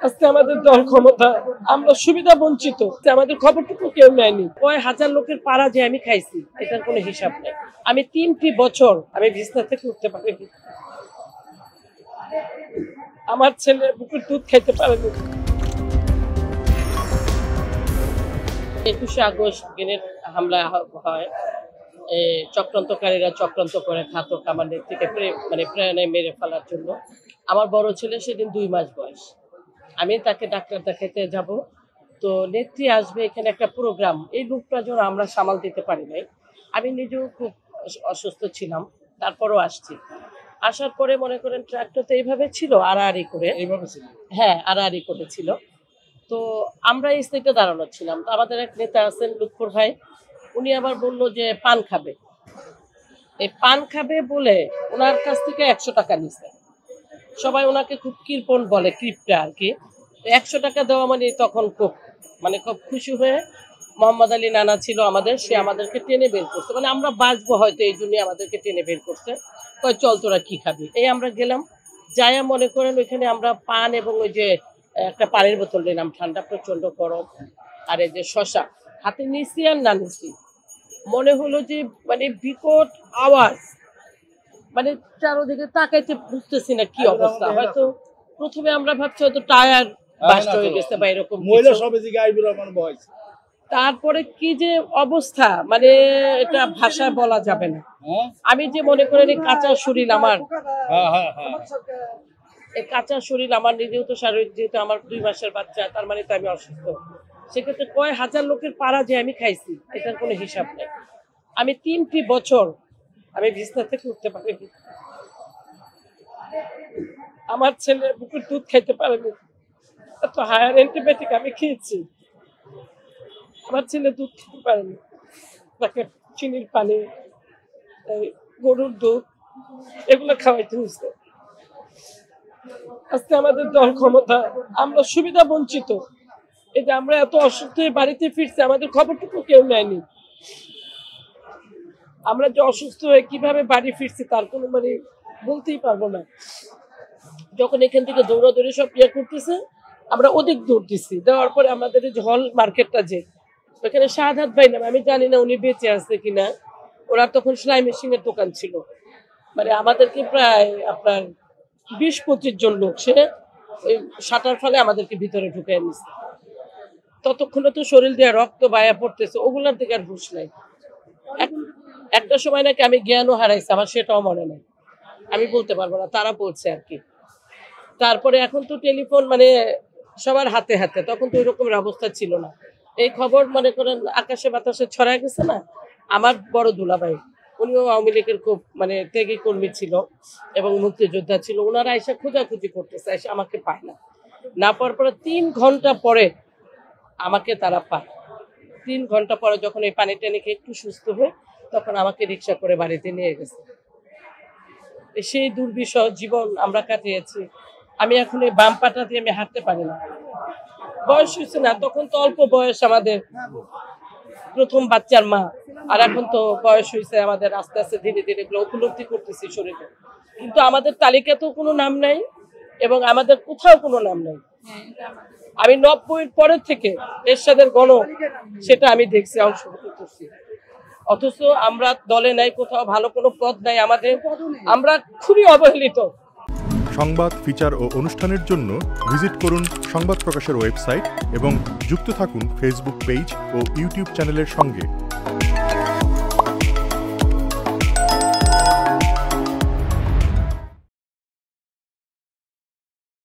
আজকে আমাদের দল ক্ষমতা, আমরা সুবিধা বঞ্চিত, আমাদের খবরটুকু কেউ নেয়নি। কয় হাজার লোকের পাড়া যে আমি খাইছি এটার কোনো হিসাব নেই। আমি 3টি বছর আমি বিছনা থেকে উঠতে পারিনি, আমার ছেলে বুকের দুধ খাইতে পারেনি। 21শে আগস্ট দিনের হামলা হয়, চক্রান্তকারীরা চক্রান্ত করে ঘাতক আমার নেত্রীকে প্রাণে মেরে ফেলার জন্য। আমার বড় ছেলে সেদিন 2 মাস বয়স, আমি তাকে ডাক্তার দেখাতে যাব, তো নেত্রী আসবে এখানে একটা প্রোগ্রাম, এই লোকটা যেন আমরা সামাল দিতে পারি নাই। আমি নিজেও খুব অসুস্থ ছিলাম, তারপরও আসছি। আসার পরে মনে করেন ট্রাকটা তো এইভাবে ছিল, আড়াআড়ি করে, হ্যাঁ আড়াআড়ি করেছিল। তো আমরা এই সাইডে দাঁড়ানো ছিলাম, তো আমাদের এক নেতা আছেন লুৎফর ভাই, উনি আবার বললো যে পান খাবে। এই পান খাবে বলে ওনার কাছ থেকে 100 টাকা নিছে। সবাই ওনাকে খুব কৃপণ বলে, ক্রিপটা আর কি। 100 টাকা দেওয়া মানে তখন খুব খুব খুশি হয়ে মোহাম্মদ আলী নানা ছিল আমাদের, সে আমাদেরকে টেনে বের করছে, মানে আমরা বাঁচবো হয়তো এই জন্যই আমাদেরকে টেনে বের করছে। কয় চল তোরা কি খাবি। এই আমরা গেলাম, যাইয়া মনে করেন ওইখানে আমরা পান এবং ওই যে একটা পানির বোতল নিলাম, ঠান্ডা প্রচন্ড গরম, আর এই যে শশা হাতে নিছি আর না নিছি, মনে হলো যে বিকট আওয়াজ, চারোদিকে তাকাইতে বুঝতেছি না কি অবস্থা। হয়তো প্রথমে আমরা ভাবছি হয়তো টায়ার বাস্ট হয়ে গেছে বা এরকম, তারপরে কি যে অবস্থা এটা ভাষায় বলা যাবে না। আমি যে মনে করেন কাঁচা শরীর আমার, এই কাঁচা শরীর আমার নিজেও তো শারীরিক, যেহেতু আমার 2 মাসের বাচ্চা, তার মানে তো আমি অসুস্থ। সেক্ষেত্রে কয় হাজার লোকের পাড়া যে আমি খাইছি এটার কোনো হিসাব নেই। আমি 3টি বছর আমি বিছনা থেকে উঠতে পারিনি, আমার ছেলে বুকের দুধ খাইতে পারেনি, এত হায়ার অ্যান্টিবায়োটিক আমি খেয়েছি, আমার ছেলে দুধ খেতে পারেনি, তাকে চিনির পানি, গরুর দুধ এগুলো খাওয়াইতে হয়েছে। আজকে আমাদের দল ক্ষমতা, আমরা সুবিধা বঞ্চিত। এই যে আমরা এত অসুস্থ হয়ে বাড়িতে ফিরছি, আমাদের খবরটুকু কেউ নেয়নি। আমরা যে অসুস্থ হয়ে কিভাবে বাড়ি ফিরছি তার কোনো বলতেই পারবো না। যখন এখান থেকে দৌড়াদৌড়ি সব করতেছে, আমরা ওদিক দৌড় দিচ্ছি, দেওয়ার পরে আমাদের এই হল মার্কেটটা যে ওখানে শাহাদাত ভাই নাম, আমি জানি না উনি বেঁচে আছে কিনা, ওনার তখন সেলাই মেশিনের দোকান ছিল, আমাদেরকে প্রায় আপনার 20-25 জন লোক, সে ওই শাটার ফলে আমাদেরকে ভিতরে ঢুকে নিচ্ছে। ততক্ষণে তো শরীর দিয়ে রক্ত বায়া পড়তেছে, ওগুলার দিকে আর হুঁশ নাই। একটা সময় নাকি আমি জ্ঞানও হারাইছি, আমার সেটাও মনে নেই, আমি বলতে পারবো না, তারা বলছে আর কি। তারপরে এখন তো টেলিফোন সবার হাতে হাতে, তখন তো ওই রকমের অবস্থা ছিল না। এই খবর মনে করেন আকাশে বাতাসে ছড়ায় গেছে না। আমার বড় দুলাভাই, উনিও আওয়ামী লীগের খুব ত্যাগী কর্মী ছিল এবং মুক্তিযোদ্ধা ছিল, ওনারা এসে খোঁজাখুঁজি করতেছে, এসে আমাকে পায় না, না পাওয়ার পরে 3 ঘন্টা পরে আমাকে তারা পায়। 3 ঘন্টা পরে যখন এই পানি টানি খেয়ে একটু সুস্থ হয়ে, তখন আমাকে রিক্সা করে বাড়িতে নিয়ে গেছে। সেই দুর্বিষহ জীবন আমরা কাটিয়েছি। আমি এখন এই বাম পাটা দিয়ে আমি হাঁটতে পারি না, বয়স হয়েছে না, তখন তো অল্প বয়স, আমাদের প্রথম বাচ্চার মা, আর এখন তো বয়স হয়েছে আমাদের, আস্তে আস্তে ধীরে ধীরে এগুলো উপলব্ধি করতেছি শরীরে। কিন্তু আমাদের তালিকাতেও কোনো নাম নাই এবং আমাদের কোথাও কোনো নাম নাই। আমি 90-এর পরের থেকে এরশাদের গণ, সেটা আমি দেখছি, অংশগ্রহণ করছি, অথচ আমরা দলে নাই, কোথাও ভালো কোনো পদ নাই আমাদের, আমরা খুবই অবহেলিত। সংবাদ, ফিচার ও অনুষ্ঠানের জন্য ভিজিট করুন সংবাদ প্রকাশের ওয়েবসাইট এবং যুক্ত থাকুন ফেসবুক পেজ ও ইউটিউব চ্যানেলের সঙ্গে।